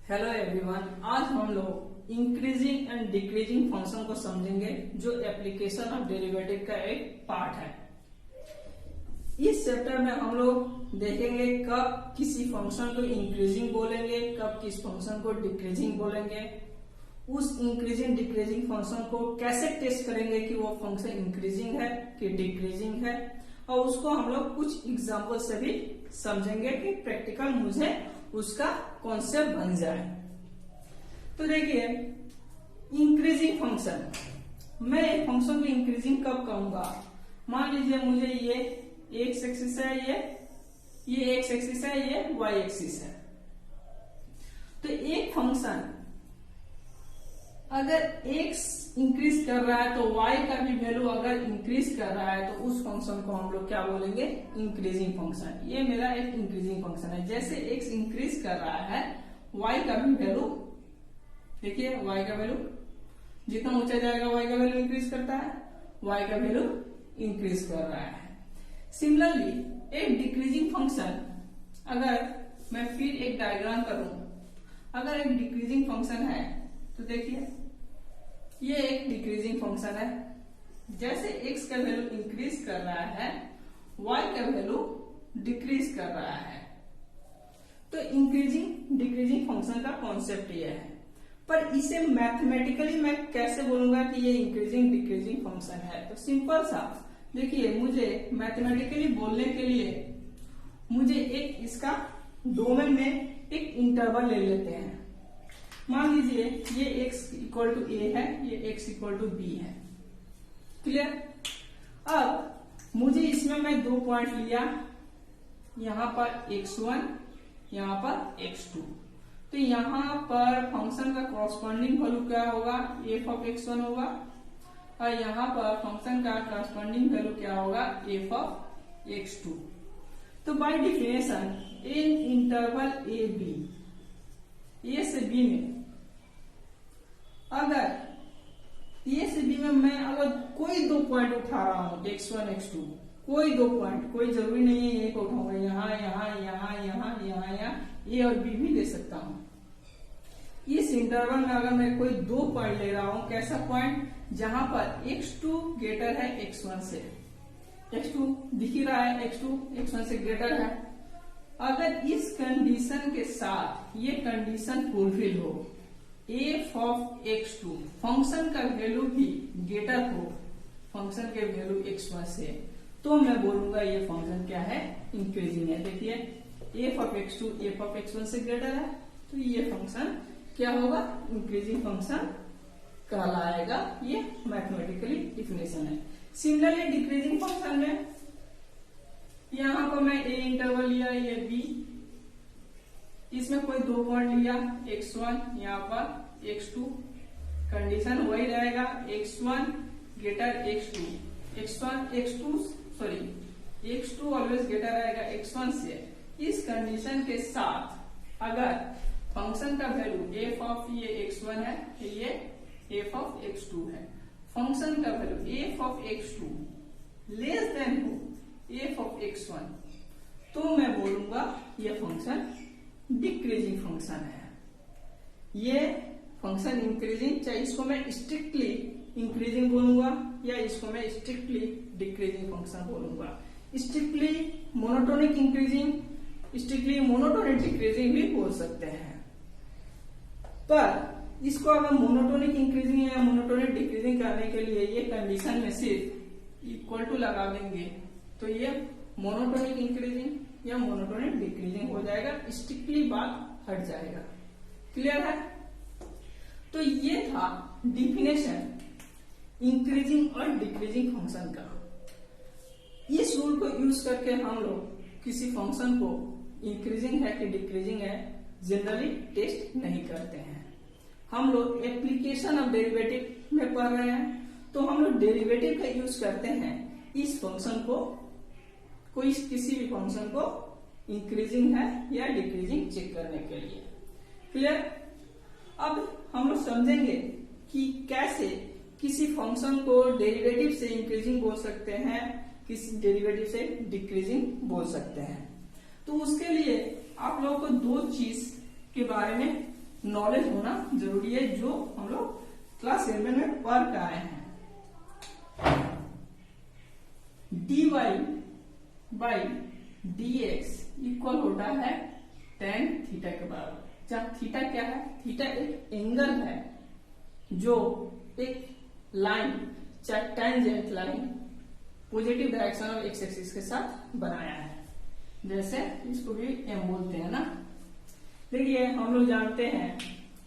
Hello everyone, आज हम लोग इंक्रीजिंग एंड डिक्रीजिंग फंक्शन को समझेंगे जो एप्लीकेशन ऑफ डेरिवेटिव का एक पार्ट है। इस चैप्टर में हम लोग देखेंगे कब किसी फंक्शन को इंक्रीजिंग बोलेंगे, कब किस फंक्शन को डिक्रीजिंग बोलेंगे, उस इंक्रीजिंग डिक्रीजिंग फंक्शन को कैसे टेस्ट करेंगे कि वो फंक्शन इंक्रीजिंग है कि डिक्रीजिंग है, और उसको हम लोग कुछ एग्जाम्पल से भी समझेंगे कि प्रैक्टिकल मुझे उसका कॉन्सेप्ट बन जाए। तो देखिए, इंक्रीजिंग फंक्शन, मैं एक फंक्शन को इंक्रीजिंग कब कहूंगा? मान लीजिए मुझे ये एक्स एक्सिस है, ये एक्स एक्सिस है, ये वाई एक्सिस है। तो एक फंक्शन अगर x इंक्रीज कर रहा है तो y का भी वैल्यू अगर इंक्रीज कर रहा है तो उस फंक्शन को हम लोग क्या बोलेंगे? Increasing function. ये मेरा एक इंक्रीजिंग फंक्शन है। जैसे x इंक्रीज कर रहा है, y का भी वैल्यू, देखिए y का वैल्यू जितना ऊंचा जाएगा y का वैल्यू इंक्रीज करता है, y का वैल्यू इंक्रीज कर रहा है। सिमिलरली एक डिक्रीजिंग फंक्शन, अगर मैं फिर एक डायग्राम करूं, अगर एक डिक्रीजिंग फंक्शन है तो देखिए ये एक डिक्रीजिंग फंक्शन है। जैसे x का वैल्यू इंक्रीज कर रहा है, y का वैल्यू डिक्रीज कर रहा है। तो इंक्रीजिंग डिक्रीजिंग फंक्शन का कॉन्सेप्ट ये है। पर इसे मैथमेटिकली मैं कैसे बोलूंगा कि ये इंक्रीजिंग डिक्रीजिंग फंक्शन है? तो सिंपल सा, देखिए मुझे मैथमेटिकली बोलने के लिए मुझे एक इसका डोमेन में एक इंटरवल ले लेते हैं। मान लीजिए ये x इक्वल टू a है, ये x इक्वल टू b है। क्लियर? अब मुझे इसमें मैं दो पॉइंट लिया, यहां पर x1, यहां पर x2। तो यहां पर फंक्शन का कॉरस्पॉन्डिंग वैल्यू क्या होगा? f ऑफ x1 होगा, और यहां पर फंक्शन का कॉरस्पॉन्डिंग वैल्यू क्या होगा? f of x2। तो by definition in interval a b, A से बी में, अगर ए से बी में मैं अगर कोई दो पॉइंट उठा रहा हूं, x1 x2, कोई दो पॉइंट, कोई जरूरी नहीं है एक उठाऊंगा, यहां यहां यहां यहां यहां यहां, ए और बी भी ले सकता हूं। इस इंटरवल में अगर मैं कोई दो पॉइंट ले रहा हूं, कैसा पॉइंट? जहां पर x2 ग्रेटर है x1 से, x2 दिख ही रहा है, x2 x1 से ग्रेटर है। अगर इस कंडीशन के साथ ये कंडीशन फुलफिल हो, f ऑफ x2 फंक्शन का वैल्यू भी ग्रेटर हो फंक्शन के वैल्यू x1 से, तो मैं बोलूंगा ये फंक्शन क्या है? इंक्रीजिंग है। देखिए f of x2 f of x1 से ग्रेटर है, तो ये फंक्शन क्या होगा? इंक्रीजिंग फंक्शन कहलाएगा। ये मैथमेटिकली डिफिनेशन है। सिमिलरली डिक्रीजिंग फंक्शन में यहां पर मैं a इंटरवल लिया, ये b, इसमें कोई दो पॉइंट लिया, x1, यहाँ पर x2, कंडीशन वही रहेगा, x1 greater x2 always greater रहेगा x1 से। इस कंडीशन के साथ अगर फंक्शन का वैल्यू f ऑफ ये x1 है, ये f ऑफ x2 है, फंक्शन का value f of x2 less than हो f ऑफ x1, तो मैं बोलूंगा ये फंक्शन डिक्रीजिंग फंक्शन है। ये फंक्शन इंक्रीजिंग, चाहे इसको मैं स्ट्रिक्टली इंक्रीजिंग बोलूंगा या इसको मैं स्ट्रिक्टली डिक्रीजिंग फंक्शन बोलूंगा। Strictly monotonic increasing, strictly monotonic decreasing भी बोल सकते हैं। पर इसको अगर मोनोटोनिक इंक्रीजिंग या मोनोटोनिक डिक्रीजिंग करने के लिए ये कंडीशन में सिर्फ इक्वल टू लगा देंगे तो ये मोनोटोनिक इंक्रीजिंग या मोनोटोनिक डिक्रीजिंग हो जाएगा, स्ट्रिक्टली बात हट जाएगा। क्लियर है? तो ये था डिफिनेशन इंक्रीजिंग और डिक्रीजिंग फंक्शन का। इस रूल को यूज करके हम लोग किसी फंक्शन को इंक्रीजिंग है कि डिक्रीजिंग है जनरली टेस्ट नहीं करते हैं। हम लोग एप्लीकेशन ऑफ डेरिवेटिव में पढ़ रहे हैं, तो हम लोग डेरिवेटिव का यूज करते हैं इस फंक्शन को, कोई किसी भी फंक्शन को इंक्रीजिंग है या डिक्रीजिंग चेक करने के लिए। क्लियर? अब हम लोग समझेंगे कि कैसे किसी फंक्शन को डेरिवेटिव से इंक्रीजिंग बोल सकते हैं, किसी डेरिवेटिव से डिक्रीजिंग बोल सकते हैं। तो उसके लिए आप लोगों को दो चीज के बारे में नॉलेज होना जरूरी है, जो हम लोग क्लास 11 में पढ़ के आए हैं। dy बाई dx इक्वल होता है tan थीटा के बराबर। जहाँ थीटा क्या है, थीटा एक एंगल है जो एक लाइन चाहे tangent line positive direction of x axis के साथ बनाया है। जैसे इसको भी एम बोलते हैं ना। देखिए हम लोग जानते हैं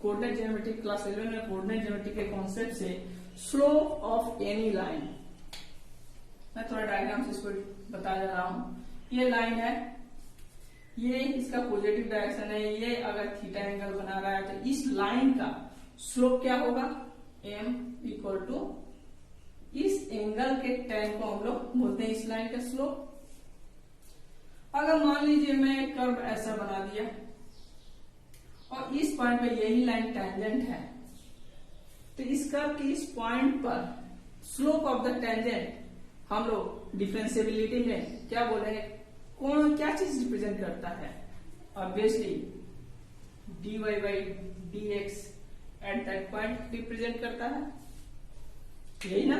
कोऑर्डिनेट ज्योमेट्री, क्लास 11 में कोऑर्डिनेट ज्योमेट्री के कॉन्सेप्ट से स्लोप ऑफ एनी लाइन, मैं थोड़ा डायग्राम से इसको बता जा रहा हूं। ये लाइन है, ये इसका पॉजिटिव डायरेक्शन है, ये अगर थीटा एंगल बना रहा है तो इस लाइन का स्लोप क्या होगा, m इक्वल टू इस एंगल के tan को हम लोग बोलते हैं इस लाइन का स्लोप। अगर मान लीजिए मैं कर्व ऐसा बना दिया और इस पॉइंट पे यही लाइन टेंजेंट है, तो इस कर्व के इस पॉइंट पर स्लोप ऑफ द टेंजेंट हम लोग डिफरेंशिएबिलिटी में क्या बोलेंगे, कौन क्या चीज रिप्रेजेंट करता है, obviously dy by dx at that point represent करता है, यही ना।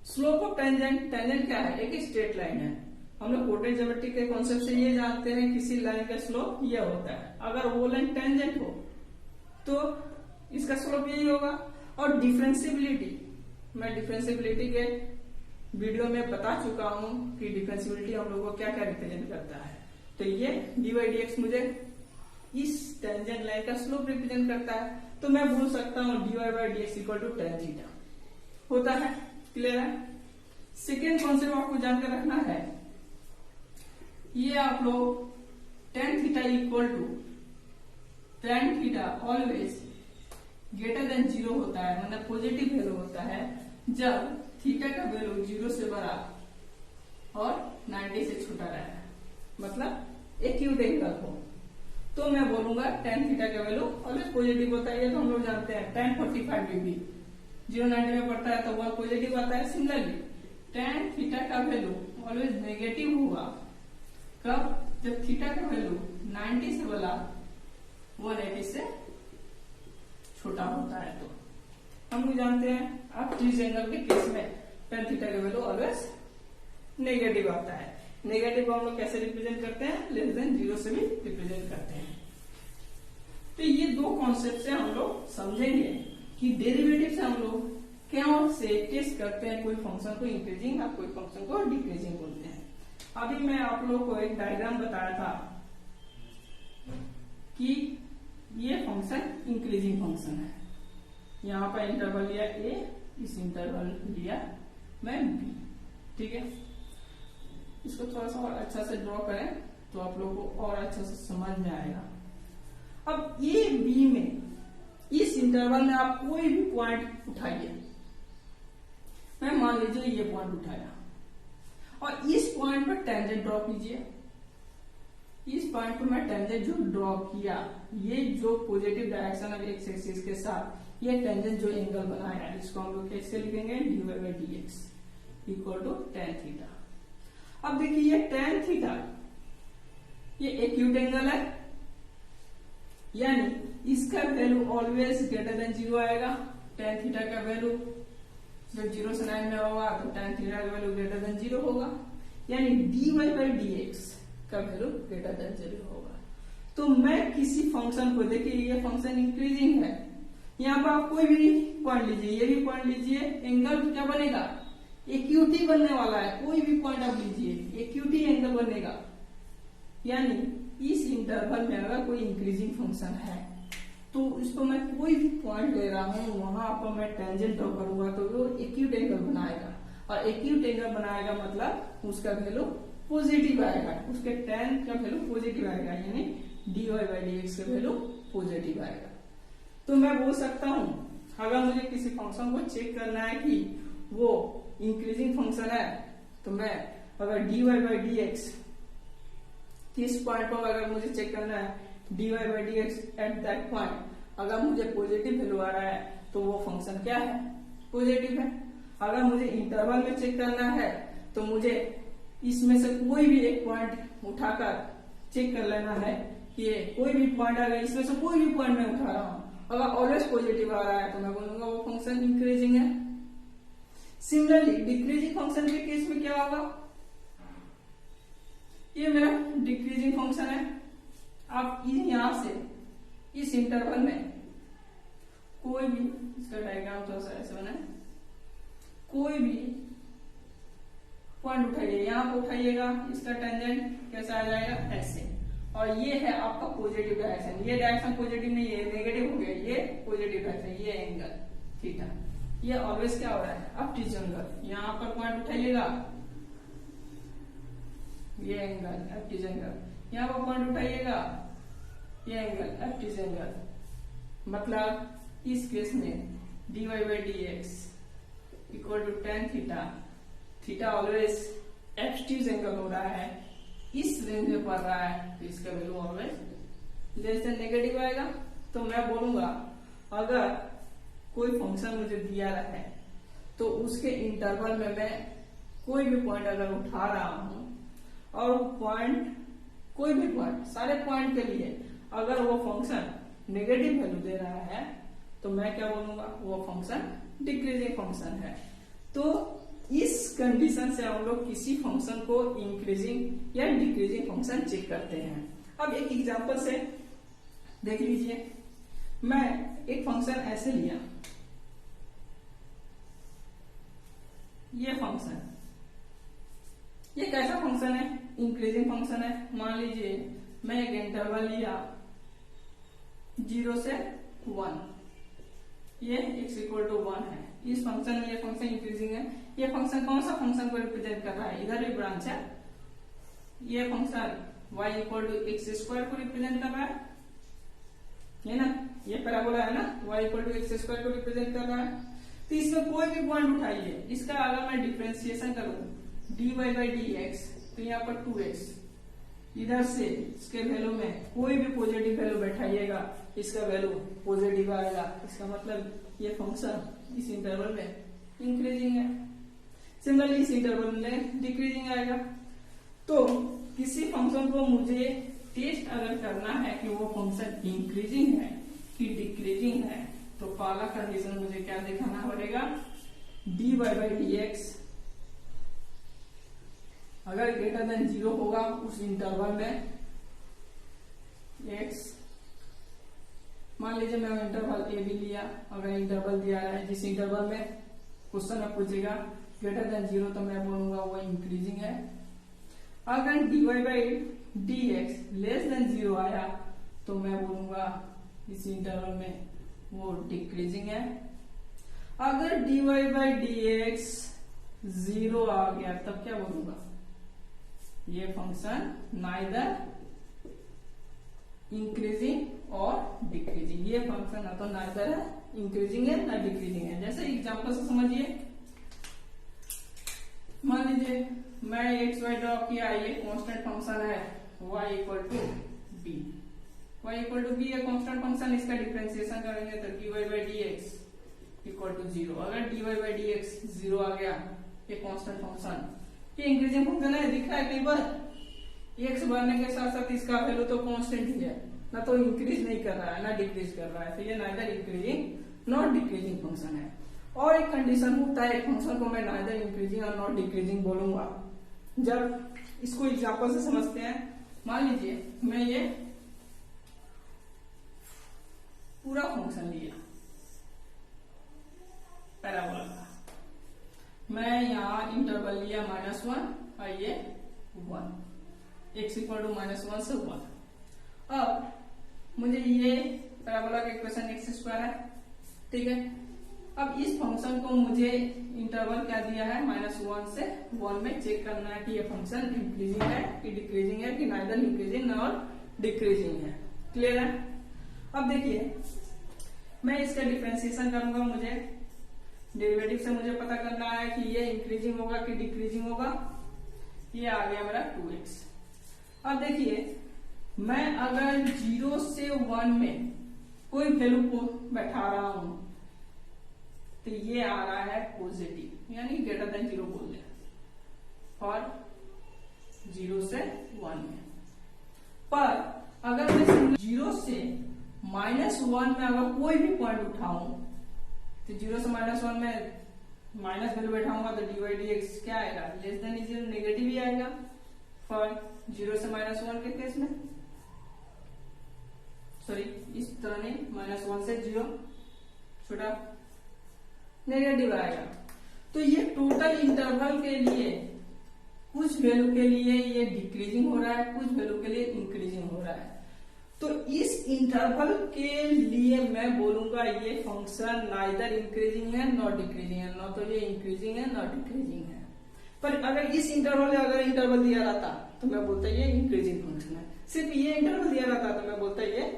स्लोप ऑफ टेंजेंट, टेंजेंट क्या है, एक स्ट्रेट लाइन है। हम लोग कोऑर्डिनेट ज्योमेट्री के कॉन्सेप्ट से ये जानते हैं किसी लाइन का स्लोप ये होता है, अगर वो लाइन टेंजेंट हो तो इसका स्लोप यही होगा। और डिफरेंशिएबिलिटी, मैं डिफरेंशिएबिलिटी के वीडियो में बता चुका हूं कि डिफरेंशिएबिलिटी हम लोग को क्या क्या रिप्रेजेंट करता है। तो ये dy dx मुझे इस टेंजेंट लाइन का स्लोप रिप्रेजेंट करता है, तो मैं बोल सकता हूं dy by dx equal to tan theta होता है। क्लियर है। सेकेंड कॉन्सेप्ट आपको जानकर रखना है, ये आप लोग tan theta equal to tan theta always greater than 0 होता है, मतलब पॉजिटिव वैल्यू होता है जब थीटा का वैल्यू 0 से बड़ा और 90 से छोटा रहे, मतलब एक्यूट एंगल हो, तो मैं बोलूंगा tan थीटा का वैल्यू ऑलवेज पॉजिटिव होता है। ये तो हम लोग जानते हैं। tan 45 डिग्री 0-90 में पड़ता है तो वह पॉजिटिव आता है। सिमिलरली tan थीटा का वैल्यू ऑलवेज नेगेटिव होगा कब, जब थीटा का वैल्यू 90 से बड़ा 180 से छोटा होता है। तो हम लोग जानते हैं आप ट्रीज एंगल के केस में tan थीटा का वैल्यू ऑलवेज नेगेटिव आता है। नेगेटिव को हम लोग कैसे रिप्रेजेंट करते हैं, लेस देन 0 से भी रिप्रेजेंट करते हैं। तो ये दो कॉन्सेप्ट से हम लोग समझेंगे कि डेरिवेटिव से हम लोग क्या से टेस्ट करते हैं कोई फंक्शन को इंक्रीजिंग और कोई फंक्शन को डिक्रीजिंग बोलते हैं। अभी मैं आप लोगों को एक डायग्राम बताया था कि ये फंक्शन इंक्रीजिंग फंक्शन है। यहाँ पर इंटरवल लिया a, इस इंटरवल लिया मैं b, ठीक है। इसको थोड़ा सा और अच्छा से ड्रॉ करें तो आप लोगों को और अच्छा से समझ में आएगा। अब a b में इस इंटरवल में आप कोई भी पॉइंट उठाइए, मैं मान लीजिए ये पॉइंट उठाया और इस पॉइंट पर टेंजेंट ड्रॉ कीजिए। इस पॉइंट पर मैं टेंजेंट जो ड्रॉ किया, ये जो positive direction of x axis के साथ ये टेंजेंट जो एंगल बनाया, इसको हम लोग कैसे लिखेंगे, dy by dx equal to tan theta. अब देखिए ये tan थीटा ये एक्यूट एंगल है, यानी इसका वैल्यू ऑलवेज ग्रेटर देन 0 आएगा। tan थीटा का वैल्यू जब 0 से 9 में होगा तो tan थीटा का वैल्यू ग्रेटर देन 0 होगा, यानी dy बाई dx का वैल्यू ग्रेटर देन 0 होगा। तो मैं किसी फंक्शन को, देखिए ये फंक्शन इंक्रीजिंग है, यहाँ पर आप कोई भी पॉइंट लीजिए, ये भी पॉइंट लीजिए, एंगल क्या बनेगा, एक्यूटी बनने वाला है। कोई भी पॉइंट आप लीजिए, एक्यूटी एंगल बनेगा। यानी इस इंटरवल में अगर कोई इंक्रीजिंग फंक्शन है तो इसको मैं कोई भी पॉइंट ले रहा हूं, वहां पर मैं टेंजेंट ड्रॉ करूंगा तो वो एक्यूट एंगल बनाएगा, और एक्यूट एंगल बनाएगा मतलब उसका वैल्यू पॉजिटिव आएगा, उसके tan का वैल्यू पॉजिटिव आएगा, यानी dy बाई dx का वैल्यू पॉजिटिव आएगा। तो मैं बोल सकता हूं अगर मुझे किसी फंक्शन को चेक करना है कि वो इंक्रीजिंग फंक्शन है, तो मैं अगर dy बाई dx इस पॉइंट पर अगर मुझे चेक करना है dy by dx at that point, अगर मुझे पॉजिटिव वैल्यू आ रहा है तो वो फंक्शन क्या है, पॉजिटिव है। अगर मुझे इंटरवल में चेक करना है तो मुझे इसमें से कोई भी एक पॉइंट उठाकर चेक कर लेना है ये कोई भी पॉइंट आ गया, इसमें से कोई भी पॉइंट मैं उठा रहा हूं, अगर ऑलवेज पॉजिटिव आ रहा है तो मैं बोलूंगा वो फंक्शन इंक्रीजिंग है। सिमिलरली डिक्रीजिंग फंक्शन के केस में क्या होगा, ये मेरा डिक्रीजिंग फंक्शन है। आप यहां से इस इंटरवल में कोई भी, इसका डायग्राम थोड़ा सा ऐसे बनाए, कोई भी पॉइंट उठाइए, यहां पर उठाइएगा, इसका टेंजेंट कैसा आ जाएगा, ऐसे, और ये है आपका पॉजिटिव डायरेक्शन। ये डायरेक्शन पॉजिटिव नहीं है, नेगेटिव हो गया, ये पॉजिटिव डायरेक्शन, ये एंगल थीटा, ये ऑलवेज क्या हो रहा है, अपटीजेंगल। यहां पर पॉइंट उठाइएगा, ये एंगल अपटीजेंगल, यहां पर पॉइंट उठाइएगा, ये एंगल अपटीजेंगल। मतलब इस केस में dy by dx equal to tan theta, theta always एक्सट्यूज एंगल हो रहा है, इस रेंज में पड़ रहा है, तो इसका value always less than negative आएगा। तो मैं बोलूंगा अगर कोई फंक्शन मुझे दिया है तो उसके इंटरवल में मैं कोई भी पॉइंट अगर उठा रहा हूं और वो पॉइंट, कोई भी पॉइंट, सारे पॉइंट के लिए अगर वो फंक्शन नेगेटिव वैल्यू दे रहा है तो मैं क्या बोलूंगा, वो फंक्शन डिक्रीजिंग फंक्शन है। तो इस कंडीशन से हम लोग किसी फंक्शन को इंक्रीजिंग या डिक्रीजिंग फंक्शन चेक करते हैं। अब एक एग्जांपल से देख लीजिए, मैं एक फंक्शन ऐसे लिया, ये फंक्शन, ये कैसा फंक्शन है, इंक्रीजिंग फंक्शन है। मान लीजिए मैं एक इंटरवल लिया 0 से 1, ये x इक्वल टू 1 है। इस फंक्शन में ये फंक्शन इंक्रीजिंग है। ये फंक्शन कौन सा फंक्शन को रिप्रेजेंट कर रहा है, इधर भी ब्रांच है, ये function y equal to x square को रिप्रेजेंट कर रहा है ना, ये पैराबोला है ना, y equal to x square को रिप्रेजेंट कर रहा है। तो इसमें कोई भी पॉइंट उठाइए, इसका अगर मैं डिफरेंशिएशन करूं dy बाई dx, तो यहाँ पर 2x, इधर से इसके वैल्यू में कोई भी पॉजिटिव वैल्यू बैठाइएगा, इसका वैल्यू पॉजिटिव आएगा। इसका मतलब ये फंक्शन इस इंटरवल में इंक्रीजिंग है। सिमिलरली इस इंटरवल में डिक्रीजिंग आएगा। तो किसी फंक्शन को मुझे टेस्ट अगर करना है कि वो फंक्शन इंक्रीजिंग है कि डिक्रीजिंग है, तो पहला कंडीशन मुझे क्या दिखाना पड़ेगा, dy बाई dx अगर ग्रेटर देन 0 होगा उस इंटरवल में x, मान लीजिए मैं इंटरवल ए भी लिया, अगर इंटरवल दिया है जिस इंटरवल में क्वेश्चन में पूछेगा ग्रेटर देन 0, तो मैं बोलूंगा वो इंक्रीजिंग है। अगर dy by dx less than 0 आया तो मैं बोलूंगा इस इंटरवल में वो डिक्रीजिंग है। अगर dy बाई dx 0 आ गया तब क्या बोलूंगा, ये फंक्शन नाइदर इंक्रीजिंग और डिक्रीजिंग, ये फंक्शन ना तो नाइदर है इंक्रीजिंग है ना डिक्रीजिंग है। जैसे एग्जांपल से समझिए, मान लीजिए मैं एक्स वाई ड्रॉ किया, ये कांस्टेंट फंक्शन है y equal to b, y equal to b है कांस्टेंट फंक्शन, इसका डिफरेंशिएशन करेंगे तो dy by dx equal to 0। अगर dy बाई dx 0 आ गया, ये कांस्टेंट फंक्शन, ये इंक्रीजिंग फंक्शन है, दिख रहा है कई बार, x बढ़ने के साथ साथ इसका वैल्यू तो कांस्टेंट ही है, ना तो इंक्रीज नहीं कर रहा है ना डिक्रीज कर रहा है, तो ये neither increasing not decreasing function है। और एक कंडीशन होता है, एक फंक्शन को मैं नाइदर इंक्रीजिंग और नॉट डिक्रीजिंग बोलूंगा जब, इसको एग्जांपल से समझते हैं। मान लीजिए मैं ये पूरा फंक्शन लिया पैराबोला का, मैं यहाँ इंटरवल लिया -1 और ये 1, x इक्वल टू -1 से 1। अब मुझे ये पैराबोला का इक्वेशन एक्स स्क्वायर है, ठीक है। अब इस फंक्शन को मुझे इंटरवल क्या दिया है, -1 से 1 में चेक करना है कि ये फंक्शन इंक्रीजिंग है कि डिक्रीजिंग है, कि नाइदर इंक्रीजिंग और डिक्रीजिंग है। क्लियर है। अब देखिए मैं इसका डिफरेंशिएशन करूंगा, मुझे डेरिवेटिव से मुझे पता करना है कि ये इंक्रीजिंग होगा कि डिक्रीजिंग होगा। ये आ गया मेरा 2x। अब देखिए मैं अगर 0 से 1 में कोई वैल्यू को बैठा रहा हूं तो ये आ रहा है पॉजिटिव, यानी ग्रेटर देन 0 बोल दें, और 0 से 1 में। पर अगर मैं 0 से -1 में अगर कोई भी पॉइंट उठाऊं तो 0 से -1 में माइनस वैल्यू बैठाऊंगा तो dy/dx क्या आएगा, लेस देन इज नेगेटिव ही आएगा फॉर 0 से -1 के केस में। सॉरी, इस तरह नहीं, -1 से 0 छोटा नेगेटिव आएगा। तो ये टोटल इंटरवल के लिए कुछ वैल्यू के लिए ये डिक्रीजिंग हो रहा है, कुछ वैल्यू के लिए इंक्रीजिंग हो रहा है। तो इस इंटरवल के लिए मैं बोलूंगा ये फंक्शन नाइदर इंक्रीजिंग है नॉट डिक्रीजिंग है, ना तो ये इंक्रीजिंग है नॉट डिक्रीजिंग है। पर अगर इस इंटरवल में अगर इंटरवल दिया रहता तो मैं बोलता ये इंक्रीजिंग फंक्शन है, सिर्फ ये इंटरवल दिया रहता तो मैं बोलता ये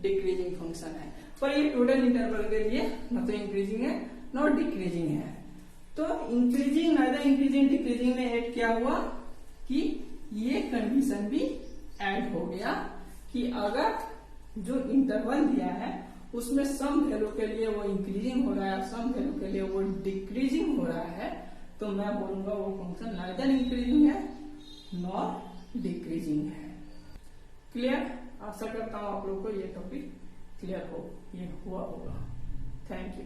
डिक्रीजिंग फंक्शन है। पर ये टोटल इंटरवल के लिए ना तो इंक्रीजिंग है नॉट डिक्रीजिंग है। तो इंक्रीजिंग नाइदर इंक्रीजिंग डिक्रीजिंग में ऐड क्या हुआ कि ये कंडीशन भी ऐड हो गया कि अगर जो इंटरवल दिया है उसमें सम वैल्यू के लिए वो इंक्रीजिंग हो रहा है, सम वैल्यू के लिए वो डिक्रीजिंग हो रहा है, तो मैं बोलूंगा वो फंक्शन नाइदर इंक्रीजिंग है नॉट डिक्रीजिंग है। क्लियर? आशा करता हूं आप लोग को ये टॉपिक क्लियर हो, ये हुआ होगा। Thank you.